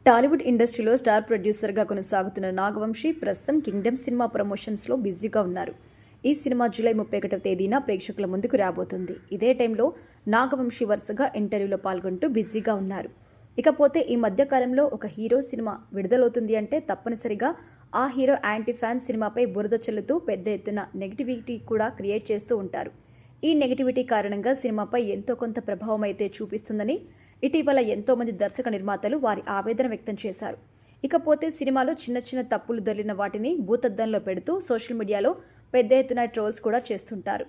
టాలీవుడ్ ఇండస్ట్రీలో స్టార్ ప్రొడ్యూసర్గా కొనసాగుతున్న నాగవంశి ప్రస్తుతం కింగ్డమ్ సినిమా ప్రమోషన్స్లో బిజీగా ఉన్నారు. ఈ సినిమా జూలై 31వ తేదీన ప్రేక్షకుల ముందుకు రాబోతుంది. ఇదే టైంలో నాగవంశి వరుసగా ఇంటర్వ్యూలో పాల్గొంటూ బిజీగా ఉన్నారు. ఇకపోతే ఈ మధ్యకాలంలో ఒక హీరో సినిమా విడుదలవుతుంది అంటే తప్పనిసరిగా ఆ హీరో యాంటీ ఫ్యాన్స్ సినిమాపై బురద చల్లుతూ పెద్ద ఎత్తున నెగిటివిటీ కూడా క్రియేట్ చేస్తూ ఉంటారు. ఈ నెగిటివిటీ కారణంగా సినిమాపై ఎంతో కొంత ప్రభావం అయితే చూపిస్తుందని ఇటీవల ఎంతోమంది దర్శక నిర్మాతలు వారి ఆవేదన వ్యక్తం చేశారు. ఇకపోతే సినిమాలో చిన్న చిన్న తప్పులు దొర్లిన వాటిని భూతద్దంలో పెడుతూ సోషల్ మీడియాలో పెద్ద ఎత్తున ట్రోల్స్ కూడా చేస్తుంటారు.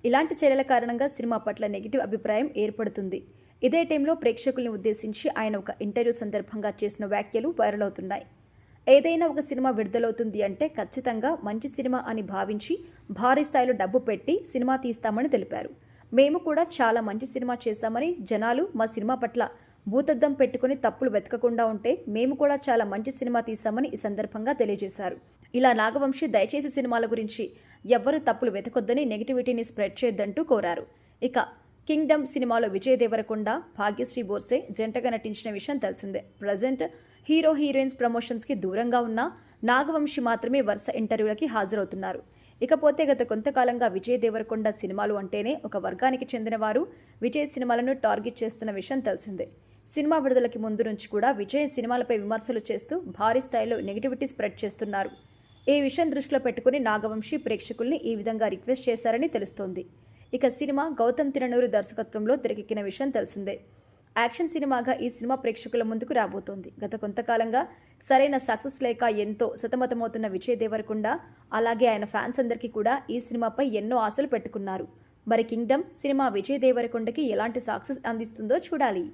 ఇలాంటి చర్యల కారణంగా సినిమా పట్ల నెగిటివ్ అభిప్రాయం ఏర్పడుతుంది. ఇదే టైంలో ప్రేక్షకుల్ని ఉద్దేశించి ఆయన ఒక ఇంటర్వ్యూ సందర్భంగా చేసిన వ్యాఖ్యలు వైరల్ అవుతున్నాయి. ఏదైనా ఒక సినిమా విడుదలవుతుంది అంటే ఖచ్చితంగా మంచి సినిమా అని భావించి భారీ స్థాయిలో డబ్బు పెట్టి సినిమా తీస్తామని తెలిపారు. మేము కూడా చాలా మంచి సినిమా చేశామని, జనాలు మా సినిమా పట్ల భూతద్దం పెట్టుకుని తప్పులు వెతకకుండా ఉంటే మేము కూడా చాలా మంచి సినిమా తీశామని ఈ సందర్భంగా తెలియజేశారు. ఇలా నాగవంశి దయచేసి సినిమాల గురించి ఎవ్వరూ తప్పులు వెతకొద్దని, నెగిటివిటీని స్ప్రెడ్ చేయొద్దంటూ కోరారు. ఇక కింగ్డమ్ సినిమాలో విజయ్ దేవరకొండ, భాగ్యశ్రీ బోర్సే జంటగా నటించిన విషయం తెలిసిందే. ప్రజెంట్ హీరో హీరోయిన్స్ ప్రమోషన్స్కి దూరంగా ఉన్న నాగవంశి మాత్రమే వరుస ఇంటర్వ్యూలకి హాజరవుతున్నారు. ఇకపోతే గత కొంతకాలంగా విజయ్ దేవరకొండ సినిమాలు అంటేనే ఒక వర్గానికి చెందిన వారు విజయ్ సినిమాలను టార్గెట్ చేస్తున్న విషయం తెలిసిందే. సినిమా విడుదలకి ముందు నుంచి కూడా విజయ్ సినిమాలపై విమర్శలు చేస్తూ భారీ స్థాయిలో నెగిటివిటీ స్ప్రెడ్ చేస్తున్నారు. ఈ విషయం దృష్టిలో పెట్టుకుని నాగవంశి ప్రేక్షకుల్ని ఈ విధంగా రిక్వెస్ట్ చేశారని తెలుస్తోంది. ఇక సినిమా గౌతమ్ తిరునూరి దర్శకత్వంలో తెరకెక్కిన విషయం తెలిసిందే. యాక్షన్ సినిమాగా ఈ సినిమా ప్రేక్షకుల ముందుకు రాబోతోంది. గత కొంతకాలంగా సరైన సక్సెస్ లేక ఎంతో సతమతమవుతున్న విజయ్ దేవరకొండ, అలాగే ఆయన ఫ్యాన్స్ అందరికీ కూడా ఈ సినిమాపై ఎన్నో ఆశలు పెట్టుకున్నారు. మరి కింగ్డమ్ సినిమా విజయ్ దేవరకొండకి ఎలాంటి సక్సెస్ అందిస్తుందో చూడాలి.